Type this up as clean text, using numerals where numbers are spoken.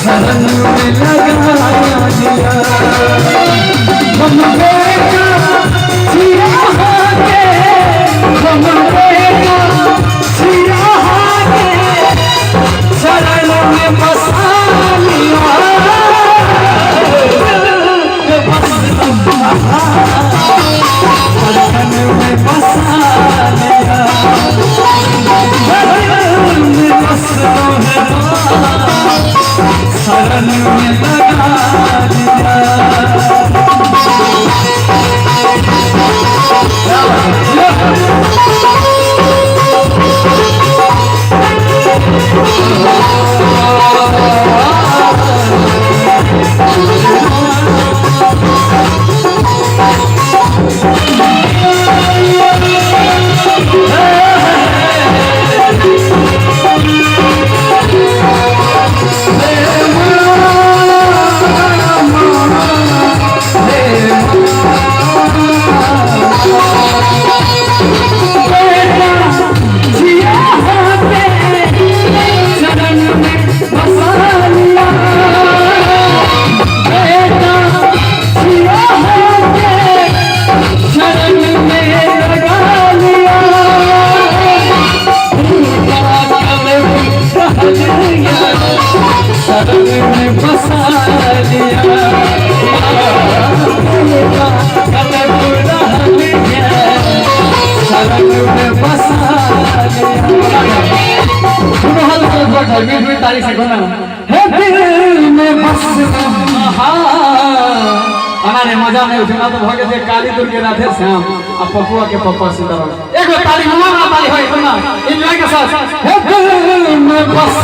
शरण में लगा दिया हम बेटा सिया के हम बेटा सिया के शरण में बसा लिया शरण में बसा लिया शरण में लगा दिया तारीख से कोना है दिल में बस हमारे मजा नहीं उठना तो भगे जे काली दुर्गे राधे श्याम आ पपुआ के पप्पा सीताराम एगो ताली मामा ताली होई कोना एंजॉय के साथ है दिल में बस